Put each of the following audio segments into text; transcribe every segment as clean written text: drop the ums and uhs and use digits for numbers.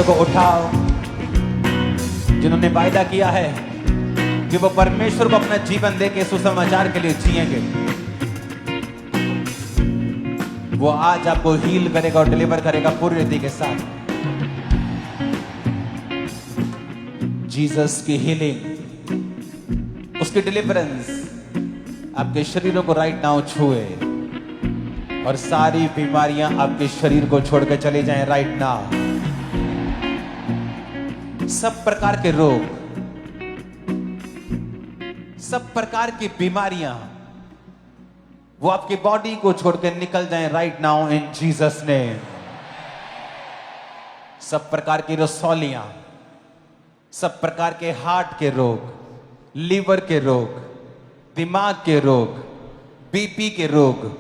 हाथों को उठाओ। जिन्होंने वायदा किया है कि वो परमेश्वर को अपना जीवन देके सुसमाचार के लिए जिएंगे, वो आज आपको हील करेगा और डिलीवर करेगा पूरी रीति के साथ। जीसस की हीलिंग, उसकी डिलीवरेंस आपके शरीरों को राइट नाउ छुए और सारी बीमारियां आपके शरीर को छोड़कर चले जाएं राइट नाउ। सब प्रकार के रोग, सब प्रकार की बीमारियां वो आपकी बॉडी को छोड़कर निकल जाएं right now in Jesus name. सब प्रकार की रसौलियां, सब प्रकार के हार्ट के रोग, लीवर के रोग, दिमाग के रोग, बीपी के रोग,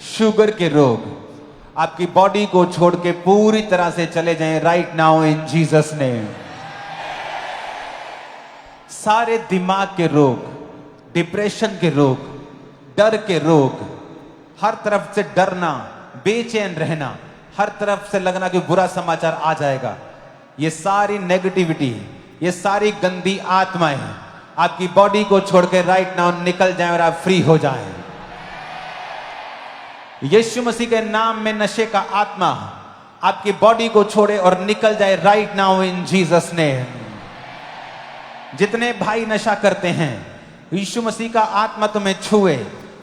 शुगर के रोग आपकी बॉडी को छोड़ के पूरी तरह से चले जाएं right now in Jesus name. सारे दिमाग के रोग, डिप्रेशन के रोग, डर के रोग, हर तरफ से डरना, बेचैन रहना, हर तरफ से लगना कि बुरा समाचार आ जाएगा, ये सारी नेगेटिविटी, ये सारी गंदी आत्माएं आपकी बॉडी को छोड़कर राइट नाउ निकल जाएं और आप फ्री हो जाएं। यीशु मसीह के नाम में नशे का आत्मा आपकी बॉडी को छोड़े और निकल जाए right now in Jesus name. जितने भाई नशा करते हैं, यीशु मसीह का आत्मा तुम्हें छुए,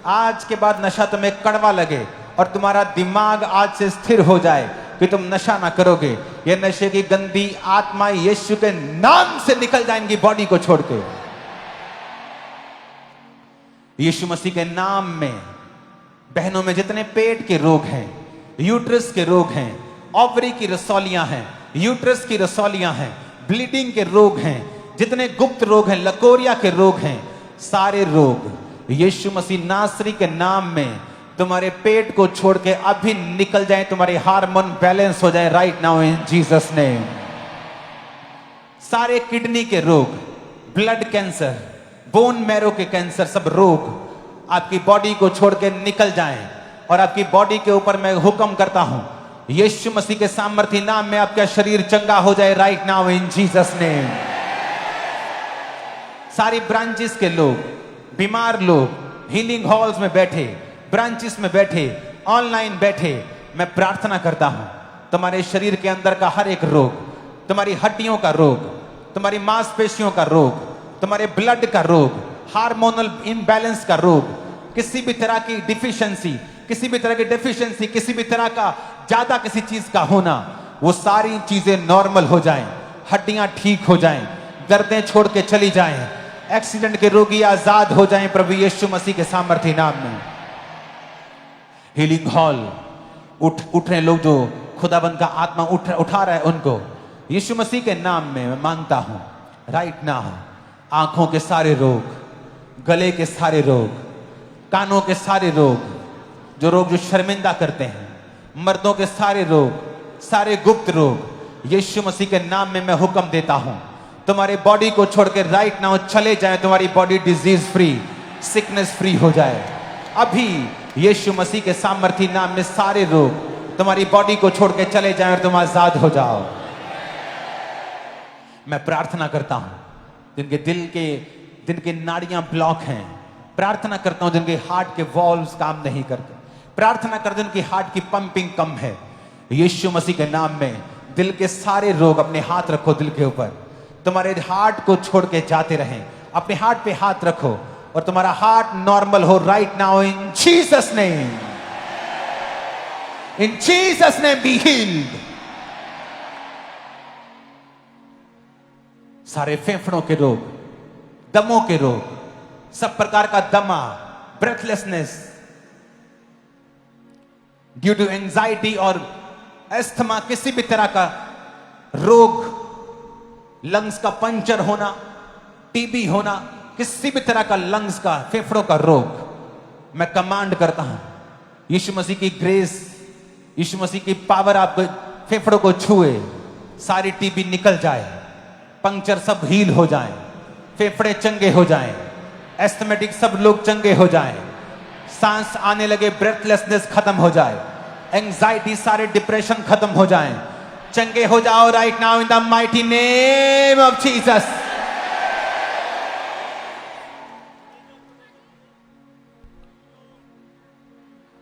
आज के बाद नशा तुम्हें कड़वा लगे और तुम्हारा दिमाग आज से स्थिर हो जाए कि तुम नशा ना करोगे। ये नशे की गंदी आत्मा यीशु के नाम से निकल जाएंगी बॉडी को छोड़ के। यीशु मसीह के नाम में बहनों में जितने पेट के रोग हैं, यूट्रस के रोग हैं, ओवरी की रसौलियां हैं, यूट्रस की रसौलियां हैं, ब्लीडिंग के रोग हैं, जितने गुप्त रोग हैं, लकोरिया के रोग हैं, सारे रोग यीशु मसीह नासरी के नाम में तुम्हारे पेट को छोड़ के अभी निकल जाए, तुम्हारे हार्मोन बैलेंस हो जाए right now in Jesus name. सारे किडनी के रोग, ब्लड कैंसर, बोन मैरो के कैंसर, सब रोग आपकी बॉडी को छोड़ के निकल जाएं और आपकी बॉडी के ऊपर मैं हुक्म करता हूं, यीशु मसीह के सामर्थी नाम में आपका शरीर चंगा हो जाए right now in Jesus name. सारी ब्रांचेस के लोग, बीमार लोग, हीलिंग हॉल्स में बैठे, ब्रांचेस में बैठे, ऑनलाइन बैठे, मैं प्रार्थना करता हूं तुम्हारे शरीर के अंदर का हर एक रोग, तुम्हारी हड्डियों का रोग, तुम्हारी मांसपेशियों का रोग, तुम्हारे ब्लड का रोग, हार्मोनल इम्बैलेंस का रोग, किसी भी तरह की डिफिशिएंसी, किसी भी तरह की डेफिशिएंसी, किसी भी तरह का ज्यादा किसी चीज का होना, वो सारी चीजें नॉर्मल हो जाएं, हड्डियां ठीक हो जाएं, दर्दें छोड़ के चली जाएं, एक्सीडेंट के रोगी आजाद हो जाएं प्रभु यीशु मसीह के सामर्थी नाम में। हीलिंग हॉल उठ रहे लोग, जो खुदाबंद का आत्मा उठा रहा है, उनको यीशु मसीह के नाम में मैं मांगता हूं राइट नाउ, आंखों के सारे रोग, गले के सारे रोग, कानों के सारे रोग, जो शर्मिंदा करते हैं, मर्दों के सारे रोग, सारे गुप्त रोग यीशु मसीह के नाम में मैं हुक्म देता हूं तुम्हारी बॉडी को छोड़कर राइट नाउ चले जाए, तुम्हारी body disease free, sickness free हो जाए। अभी यीशु मसीह के सामर्थी नाम में सारे रोग तुम्हारी बॉडी को छोड़ के चले जाएं और तुम आजाद हो जाओ। मैं प्रार्थना करता हूं जिनके नाड़ियां ब्लॉक हैं, प्रार्थना करता हूं जिनके हार्ट के वॉल्व्स काम नहीं करते, प्रार्थना करता हूं जिनकी हार्ट की पंपिंग कम है, यीशु मसीह के नाम में दिल के सारे रोग अपने हाथ रखो दिल के ऊपर, तुम्हारे हार्ट को छोड़ के जाते रहें, अपने हार्ट पे हाथ रखो और तुम्हारा हार्ट नॉर्मल हो right now in Jesus name. In Jesus name be healed. सारे फेफड़ों के रोग, दमों के रोग, सब प्रकार का दमा, ब्रेथलेसनेस ड्यू टू एंजाइटी और एस्थमा, किसी भी तरह का रोग, लंग्स का पंचर होना, टीबी होना, किसी भी तरह का लंग्स का, फेफड़ों का रोग, मैं कमांड करता हूं यीशु मसीह की ग्रेस, यीशु मसीह की पावर आपको फेफड़ों को छुए, सारी टीबी निकल जाए, पंक्चर सब हील हो जाए, फेफड़े चंगे हो जाएं, एस्थमेटिक सब लोग चंगे हो जाएं, सांस आने लगे, ब्रेथलेसनेस खत्म हो जाए, एंजाइटी, सारे डिप्रेशन खत्म हो जाएं, चंगे हो जाओ right now in the mighty name of Jesus.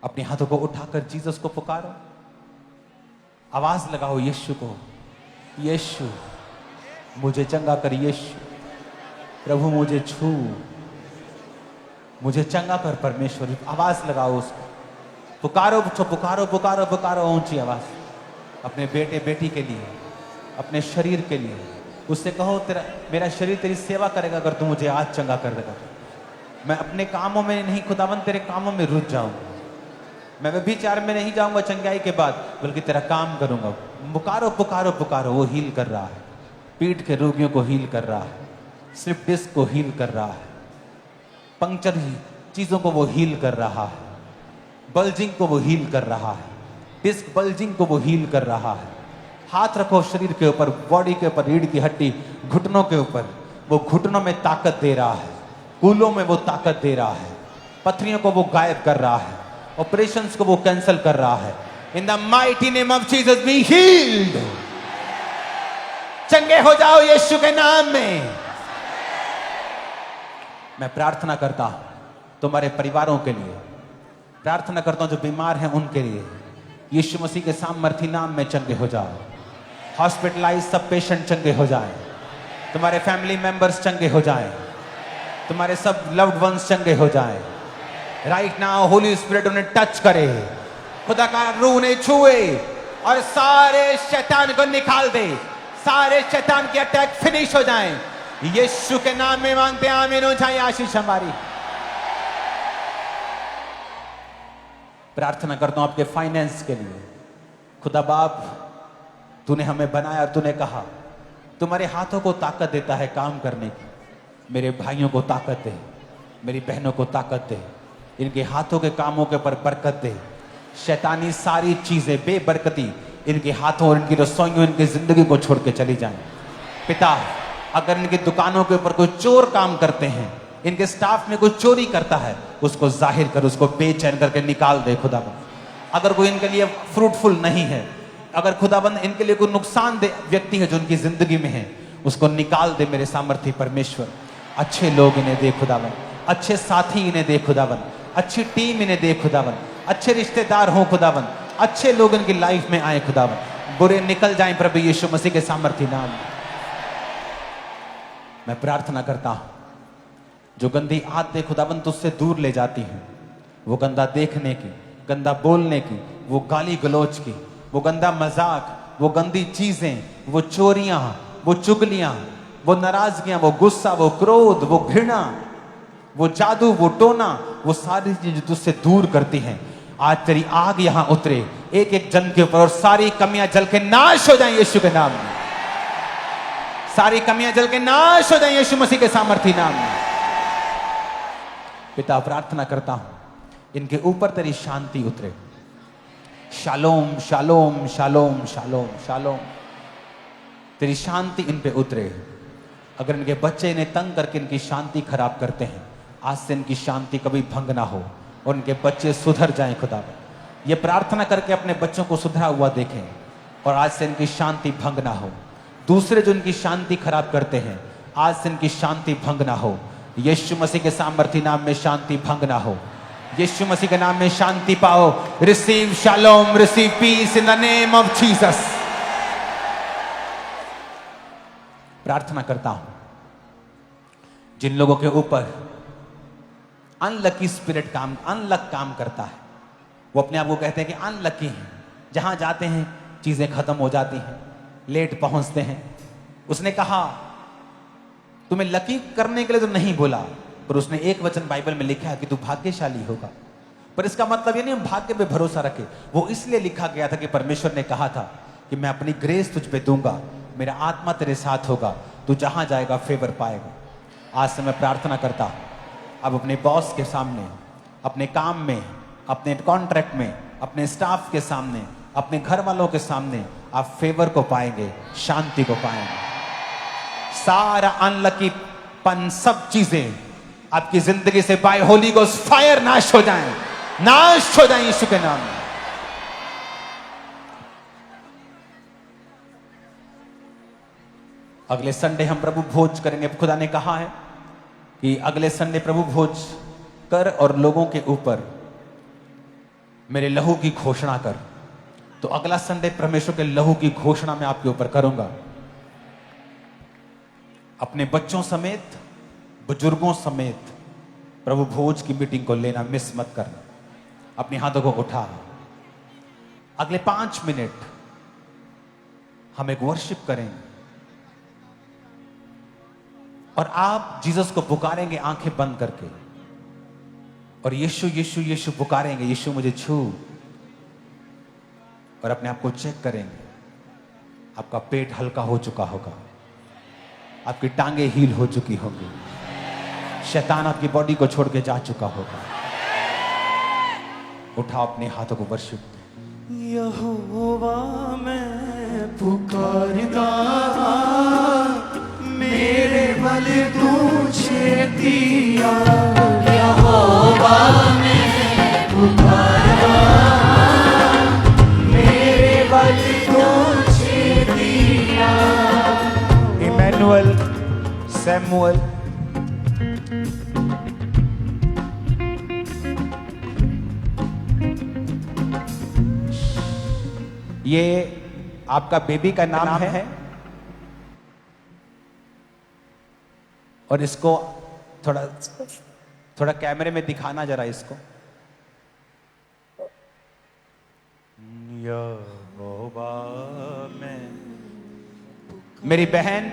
अपने हाथों को उठाकर जीसस को पुकारो, आवाज लगाओ यीशु को, यीशु मुझे चंगा कर, यीशु प्रभु मुझे छू, मुझे चंगा कर परमेश्वर। आवाज लगाओ उसको, पुकारो पुकारो पुकारो पुकारो ऊंची आवाज। अपने बेटे बेटी के लिए, अपने शरीर के लिए उससे कहो, तेरा मेरा शरीर तेरी सेवा करेगा अगर तू मुझे आज चंगा कर देगा। मैं अपने कामों में नहीं खुदावंद तेरे कामों में रुझ जाऊंगा, मैं व्यभिचार में नहीं जाऊंगा चंगाई के बाद, बल्कि तेरा काम करूंगा। पुकारो पुकारो पुकारो, वो हील कर रहा है, पीठ के रोगियों को हील कर रहा है, स्लिप डिस्क को हील कर रहा है, पंक्चर चीजों को वो हील कर रहा है, बल्जिंग को वो हील कर रहा है, डिस्क बल्जिंग को वो हील कर रहा है। हाथ रखो शरीर के ऊपर, बॉडी के ऊपर, रीढ़ की हड्डी, घुटनों के ऊपर, वो घुटनों में ताकत दे रहा है, कूलों में वो ताकत दे रहा है, पथरियों को वो गायब कर रहा है, ऑपरेशंस को वो कैंसिल कर रहा है। In the mighty name of Jesus be healed. चंगे हो जाओ यीशु के नाम में। मैं प्रार्थना करता हूं तुम्हारे परिवारों के लिए, प्रार्थना करता हूं जो बीमार हैं उनके लिए, यीशु मसीह के सामर्थी नाम में चंगे हो जाओ। हॉस्पिटलाइज सब पेशेंट चंगे हो जाएं, तुम्हारे फैमिली मेंबर्स चंगे हो जाएं, तुम्हारे सब लव्ड वंस चंगे हो जाएं। राइट नाउ होली स्पिरिट उन्हें टच करे, खुदा का रूह उन्हें छुए और सारे शैतान को निकाल दे, सारे शैतान के अटैक फिनिश हो जाएं। यीशु के नाम में मांगते हैं, आमीन हो जाए आशीष हमारी। प्रार्थना करता हूं आपके फाइनेंस के लिए। खुदा बाप, तूने हमें बनाया और तूने कहा तुम्हारे हाथों को ताकत देता है काम करने की। मेरे भाइयों को ताकत दे, मेरी बहनों को ताकत दे, इनके हाथों के कामों के ऊपर बरकत दे। शैतानी सारी चीजें बेबरकती इनके हाथों और इनकी रसोइयों, इनकी जिंदगी को छोड़ के चली जाएं। पिता, अगर इनकी दुकानों के ऊपर कोई चोर काम करते हैं, इनके स्टाफ में कोई चोरी करता है, उसको जाहिर कर, उसको बेचैन करके निकाल दे खुदाबंद। अगर कोई इनके लिए फ्रूटफुल नहीं है, अगर खुदाबंद इनके लिए कोई नुकसानदेह व्यक्ति है जो उनकी जिंदगी में है, उसको निकाल दे मेरे सामर्थी परमेश्वर। अच्छे लोग इन्हें दे खुदाबंद, अच्छे साथी इन्हें दे खुदाबंद, अच्छी टीम इन्हें दे खुदाबंद, अच्छे रिश्तेदार हो खुदाबंद, अच्छे लोग इनकी लाइफ में आए खुदाबंद, बुरे निकल जाएं प्रभु यीशु मसीह के सामर्थी नाम में। मैं प्रार्थना करता हूं जो गंदी आदतें खुदाबंद तुझसे दूर ले जाती हैं, वो गंदा देखने की, गंदा बोलने की, वो गाली गलौज की, वो गंदा मजाक, वो गंदी चीजें, वो चोरियां, वो चुगलियां, वो नाराजगियां, वो गुस्सा, वो क्रोध, वो घृणा, वो जादू, वो टोना, वो सारी चीजें तुझसे दूर करती हैं, आज तेरी आग यहां उतरे एक एक जन के ऊपर और सारी कमियां जल के नाश हो जाएं यीशु के नाम में। सारी कमियां जल के नाश हो जाएं यीशु मसीह के सामर्थी नाम में। पिता, प्रार्थना करता हूं इनके ऊपर तेरी शांति उतरे। Shalom shalom shalom shalom shalom, तेरी शांति इन पे उतरे। अगर इनके बच्चे इन्हें तंग करके इनकी शांति खराब करते हैं, आज से इनकी शांति कभी भंग ना हो और इनके बच्चे सुधर जाएं खुदा। ये प्रार्थना करके अपने बच्चों को सुधरा हुआ देखें और आज से इनकी शांति भंग ना हो। दूसरे जो इनकी शांति खराब करते हैं, आज से इनकी शांति भंग ना हो। यीशु मसीह के सामर्थी नाम में शांति भंग ना हो। यीशु मसीह के नाम में शांति पाओ। Receive shalom, receive peace in the name of Jesus. प्रार्थना करता हूं जिन लोगों के ऊपर अनलकी स्पिरिट अनलक काम करता है, वो अपने आप को कहते हैं कि अनलकी हैं, जहां जाते हैं चीजें खत्म हो जाती हैं, लेट पहुंचते हैं। उसने कहा तुम्हें लकी करने के लिए तो नहीं बोला, पर उसने एक वचन बाइबल में लिखा है कि तू भाग्यशाली होगा। पर इसका मतलब ये नहीं हम भाग्य पे भरोसा रखें, वो इसलिए लिखा गया था कि परमेश्वर ने कहा था कि मैं अपनी ग्रेस तुझ पे दूंगा, मेरा आत्मा तेरे साथ होगा, तू जहां जाएगा फेवर पाएगा। आज से मैं प्रार्थना करता हूं, अब अपने बॉस के सामने, अपने काम में, अपने कॉन्ट्रैक्ट में, अपने स्टाफ के सामने, अपने घर वालों के सामने आप फेवर को पाएंगे, शांति को पाएंगे। सारा अनलकी पन, सब चीजें आपकी जिंदगी से बाय होली गोस्ट फायर नाश हो जाएं, नाश हो जाएं यीशु के नाम में। अगले संडे हम प्रभु भोज करेंगे। खुदा ने कहा है कि अगले संडे प्रभु भोज कर और लोगों के ऊपर मेरे लहू की घोषणा कर। तो अगला संडे परमेश्वर के लहू की घोषणा मैं आपके ऊपर करूंगा। अपने बच्चों समेत, बुजुर्गों समेत प्रभु भोज की मीटिंग को लेना मिस मत करना। अपने हाथों को उठा। अगले 5 मिनट हम एक वर्शिप करेंगे और आप जीसस को पुकारेंगे आंखें बंद करके, और यीशु यीशु यीशु पुकारेंगे, यीशु मुझे छू। और अपने आप को चेक करेंगे। आपका पेट हल्का हो चुका होगा, आपकी टांगे हील हो चुकी होंगी, शैतान आपकी बॉडी को छोड़ के जा चुका होगा। उठाओ अपने हाथों को वर्शिप। यहोवा मैं पुकारता, मेरे बल तुझे दिया। यहोवा मैं पुकारता, मेरे बल तुझे दिया। इमैनुअल, सैमुअल, ये आपका बेबी का नाम है। और इसको थोड़ा कैमरे में दिखाना जरा इसको। यहोवा मैं, मेरी बहन,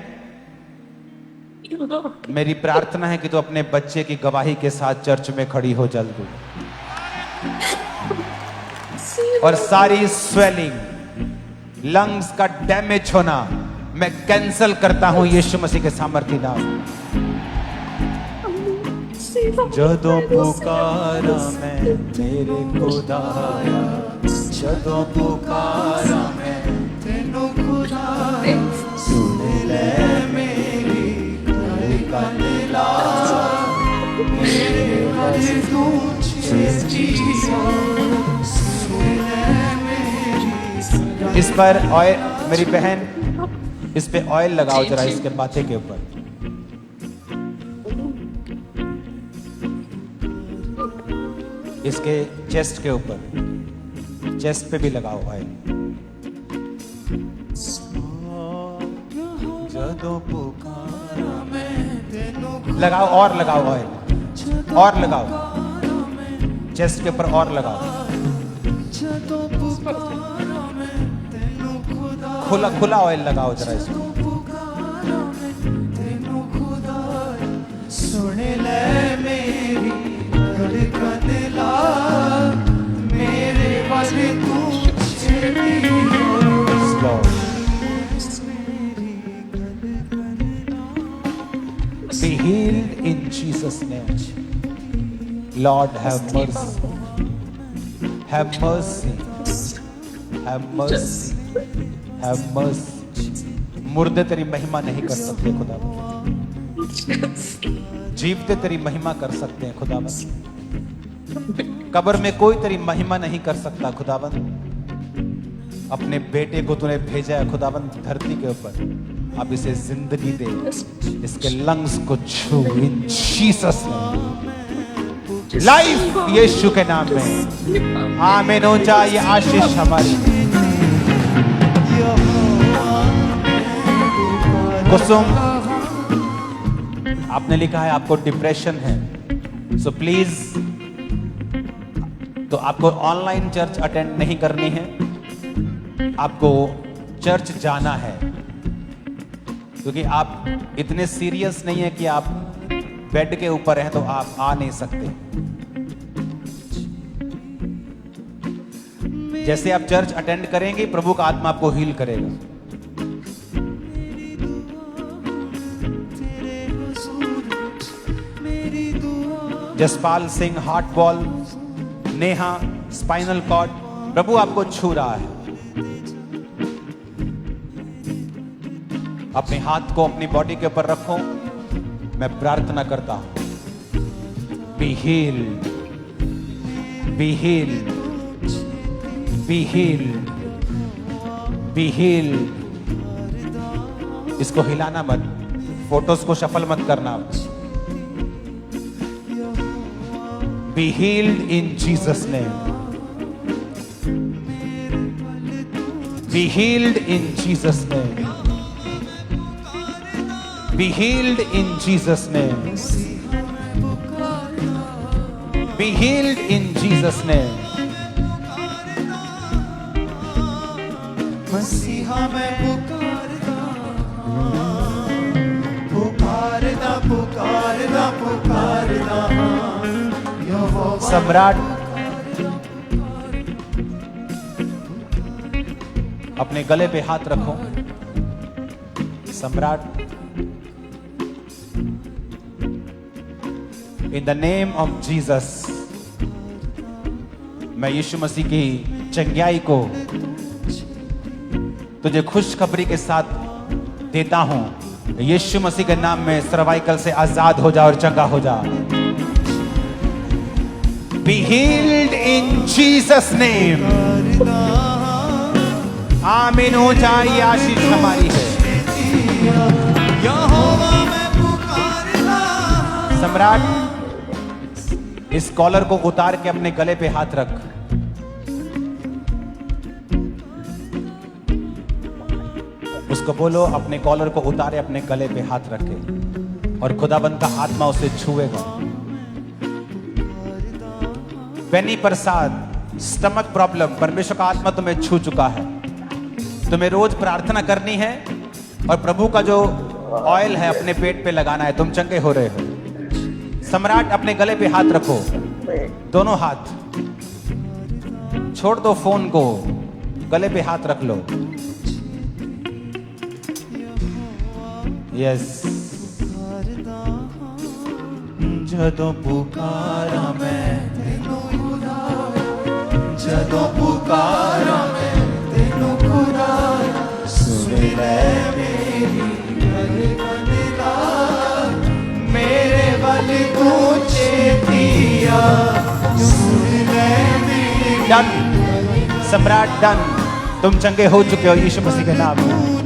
मेरी प्रार्थना है कि तू अपने बच्चे की गवाही के साथ चर्च में खड़ी हो जल्दी। और सारी स्वेलिंग, लंग्स का डैमेज होना मैं कैंसल करता हूं यीशु मसीह के सामर्थ्य नाम। जदों पुकारा मैं तेरे खुदाया, जदों पुकारा मैं तेनों खुदाया, सुन ले मेरी धड़कन ला, मेरे बल तुझे दिया। सुन ले मेरी। इस पर ऑयल, मेरी बहन इस पे ऑयल लगाओ जरा, इसके माथे के ऊपर। इसके चेस्ट के ऊपर, चेस्ट पे भी लगाओ ऑयल। लगाओ और लगाओ ऑयल, और लगाओ चेस्ट के ऊपर, और लगाओ। खुला खुला ऑयल लगाओ जरा इसको। सुन ले मेरी धड़कन ला, मेरे बल तुझे दिया। Be healed in Jesus' name. Lord, have mercy. Have mercy. Have mercy. Have mercy. मुर्दे तेरी महिमा नहीं कर सकते खुदा, जीवते तेरी महिमा कर सकते हैं खुदावन। कब्र में कोई तेरी महिमा नहीं कर सकता खुदावन। अपने बेटे को तूने भेजा है खुदावन धरती के ऊपर, अब इसे जिंदगी दे, इसके लंग्स को छू इन जीसस नेम। लाइफ यीशु के नाम में आमीन हो जाए। ये आशीष हमारी। कुसुम, आपने लिखा है आपको डिप्रेशन है, सो प्लीज, तो आपको ऑनलाइन चर्च अटेंड नहीं करनी है, आपको चर्च जाना है, क्योंकि आप इतने सीरियस नहीं है कि आप बेड के ऊपर हैं तो आप आ नहीं सकते। जैसे आप चर्च अटेंड करेंगे, प्रभु का आत्मा आपको हील करेगा। Jaspal Singh heart valve, Neha spinal cord, प्रभु आपको छू रहा है। अपने हाथ को अपनी बॉडी के ऊपर रखो, मैं प्रार्थना करता हूं। Be healed, be healed, be healed, be healed, इसको हिलाना मत, फोटोज को शफल मत करना। Be healed in Jesus' name. Be healed in Jesus' name. Be healed in Jesus' name. Be healed in Jesus' name. मसीहा मैं पुकारदा, पुकारदा, पुकारदा, पुकारदा, यहोवा सम्राट अपने गले पे हाथ रखो। सम्राट, इन द नेम ऑफ जीसस, मैं यीशु मसीह की चंगाई को तुझे खुशखबरी के साथ देता हूं। यीशु मसीह के नाम में सर्वाइकल से आजाद हो जा और चंगा हो जा। Be healed in Jesus' name. आमीन हो जाए, ये आशीष हमारी है। यहोवा मैं पुकारदा, सम्राट, इस कॉलर को उतार के अपने गले पे हाथ रख। उसको बोलो अपने कॉलर को उतारे, अपने गले पे हाथ रखे और खुदाबंद का आत्मा उसे छुएगा। बेनी प्रसाद, स्टमक प्रॉब्लम, परमेश्वर का आत्मा तुम्हें छू चुका है। तुम्हें रोज प्रार्थना करनी है और प्रभु का जो ऑयल है अपने पेट पे लगाना है। तुम चंगे हो रहे हो। सम्राट, अपने गले पे हाथ रखो, दोनों हाथ छोड़ दो, फोन को गले पे हाथ रख लो। यस, जदों पुकारा मैं तेनू खुदा, जदों पुकारा मैं तेनू खुदा, सुन ले मेरी गलगला, मेरे वल तू चेतिया, सुन ले मेरी डन सम्राट, डन। तुम चंगे हो चुके हो यीशु मसीह के नाम में।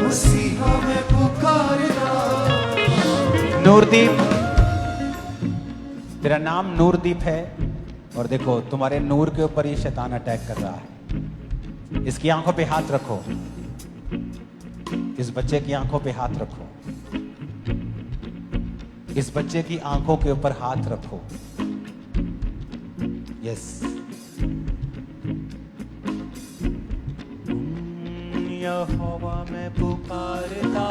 मसीहा मैं पुकारदा, नूरदीप, तेरा नाम नूरदीप है और देखो तुम्हारे नूर के ऊपर ये शैतान अटैक कर रहा है। इसकी आंखों पे हाथ रखो, इस बच्चे की आंखों पे हाथ रखो, इस बच्चे की आंखों के ऊपर हाथ रखो। यस, यहोवा मैं पुकारता,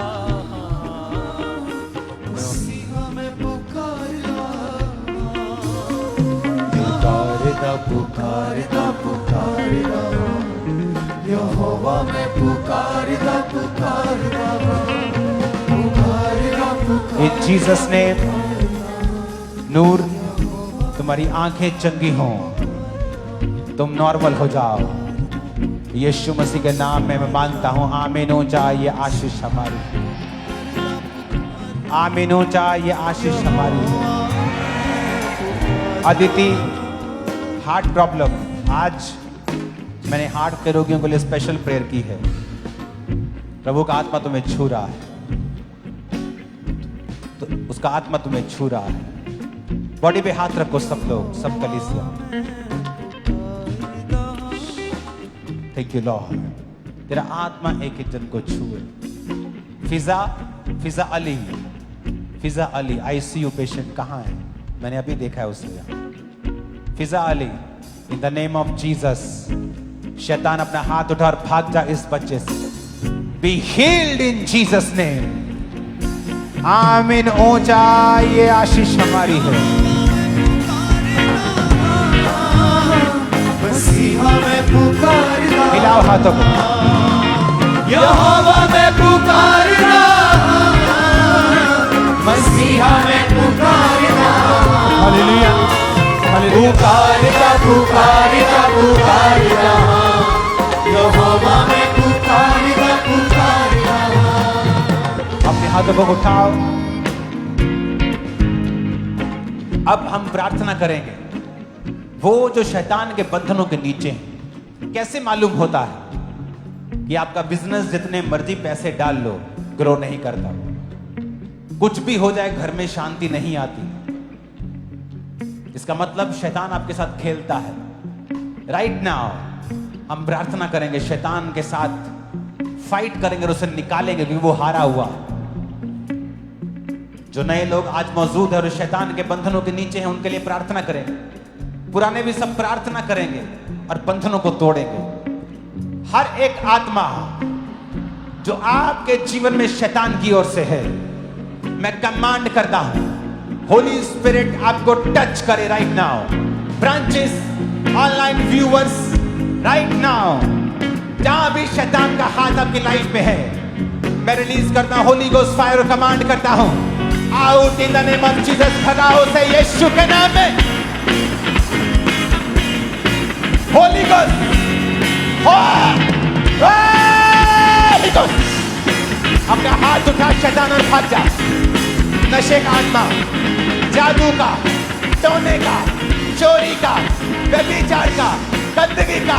मसीहा मैं पुकारदा, पुकारता, पुकारदा, पुकारदा, यहोवा मैं पुकारदा, पुकारदा, पुकारदा, पुकारदा। इन जीसस नेम, नूर, तुम्हारी आंखें चंगी हों, तुम नॉर्मल हो जाओ। यीशु मसीह के नाम में मैं मांगता हूं। आमीन हो जाए, ये आशीष हमारी। आमीन हो जाए, ये आशीष हमारी। अदिति, हार्ट प्रॉब्लम, आज मैंने हार्ट के रोगियों के लिए स्पेशल प्रेयर की है। प्रभु का आत्मा तुम्हें छू रहा है, तो उसका आत्मा तुम्हें छू रहा है। बॉडी पे हाथ रखो सब लोग, सब कलीसिया। थैंक यू लॉर्ड, तेरा आत्मा एक एक जन को छुए। फिजा अली, फिजा अली आईसीयू पेशेंट कहाँ है? मैंने अभी देखा है उसे। Fiza Ali, in the name of Jesus, शैतान अपना हाथ उठा और भाग जा इस बच्चे से। Be healed in Jesus name. आमीन हो जाए, ये आशीष हमारी है। मसीहा मैं पुकारदा, हिलाओ हाथों को। यहोवा मैं पुकारदा, मसीहा मैं पुकारदा, हालेलुया, हालेलुया। पुकारदा, पुकारदा, पुकारदा, यहोवा मैं पुकारदा, पुकारदा। अपने हाथों को उठाओ। अब हम प्रार्थना करेंगे। वो जो शैतान के बंधनों के नीचे हैं। कैसे मालूम होता है कि आपका बिजनेस जितने मर्जी पैसे डाल लो ग्रो नहीं करता, कुछ भी हो जाए घर में शांति नहीं आती, इसका मतलब शैतान आपके साथ खेलता है। राइट नाउ हम प्रार्थना करेंगे, शैतान के साथ फाइट करेंगे और उसे निकालेंगे, क्योंकि वो हारा हुआ। जो नए लोग आज मौजूद है और शैतान के बंधनों के नीचे हैं, उनके लिए प्रार्थना करेंगे। पुराने भी सब प्रार्थना करेंगे और बंधनों को तोड़ेंगे। हर एक आत्मा जो आपके जीवन में शैतान की ओर से है, मैं कमांड करता हूं, होली स्पिरिट आपको टच करे right now. Branches, online viewers, right now जहां भी शैतान का हाथ आपकी लाइफ में है, मैं रिलीज करता हूं होली गोस्ट फायर और कमांड करता हूं, out in the name of Jesus. खड़ाओ से यीशु के नाम में होली गोस्ट, होली गोस्ट। अपना हाथ उठा शैतान और भाग जा। नशे का आत्मा, जादू का, टोने का, चोरी का, व्यभिचार का, गंदगी का,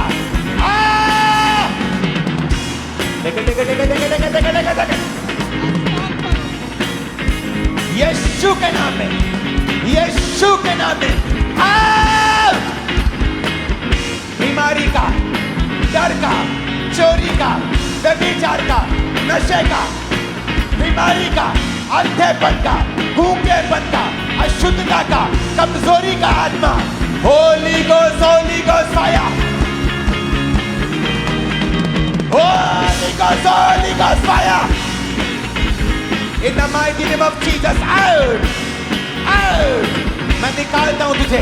यीशु के नाम में, यीशु के नाम में बीमारी का, डर का, चोरी का, व्यभिचार का, नशे का, बीमारी का, अंधेपन का, गूंगेपन का, अशुद्धता का, कमजोरी का आत्मा, Holi ghost fire, Holi ghost fire, in the mighty name of Jesus. Out, out, मैं निकालता हूं तुझे,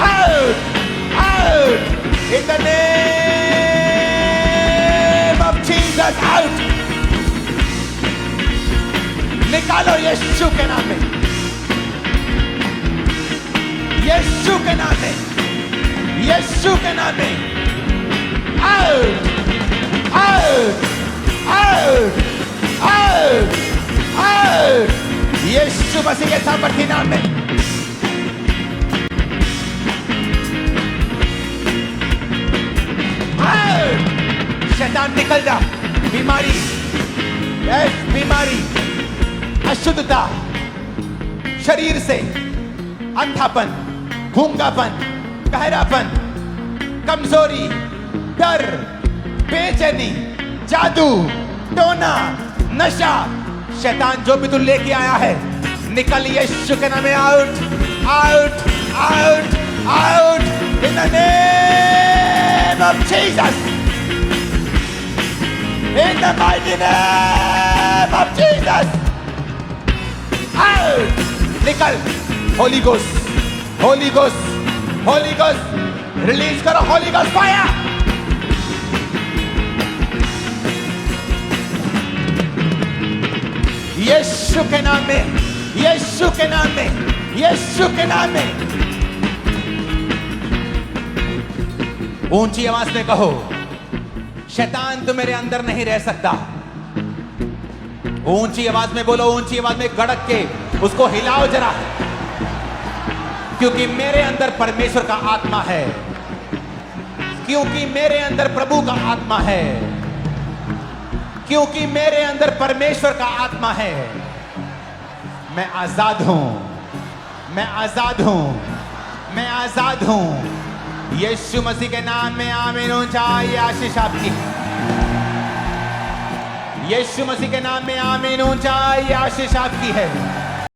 out, out, in the name of Jesus, out. निकालो यीशु के नाम में, यीशु के नाम में, यीशु के नाम में, out, out, out, out, out, Yeshu Masih के सामर्थी नाम में। आउट, शैतान निकल जा। बीमारी, बीमारी, अशुद्धता, शरीर से, अंधापन, गूंगापन, बहरापन, कमजोरी, डर, बेचैनी, जादू, टोना, नशा, शैतान जो भी तू लेके आया है, निकल यीशु के नाम में। Out, out, out, out in the name of Jesus, in the mighty name of Jesus. Out, निकल। Holy ghost, holy ghost, holy ghost, release करो होली गोस्ट फायर। यीशु के नाम में, यीशु के नाम में, यीशु के नाम में। ऊंची आवाज में कहो, शैतान तो मेरे अंदर नहीं रह सकता। ऊंची आवाज में बोलो, ऊंची आवाज में गड़क के उसको हिलाओ जरा, क्योंकि मेरे अंदर परमेश्वर का आत्मा है, क्योंकि मेरे अंदर प्रभु का आत्मा है, क्योंकि मेरे अंदर परमेश्वर का आत्मा है। मैं आजाद हूं, मैं आजाद हूं, मैं आजाद हूं। यीशु मसीह के नाम में आमीन। ऊंचाई आशीष आपकी, यीशु मसीह के नाम में आमीन। ऊंचाई आशीष आपकी है।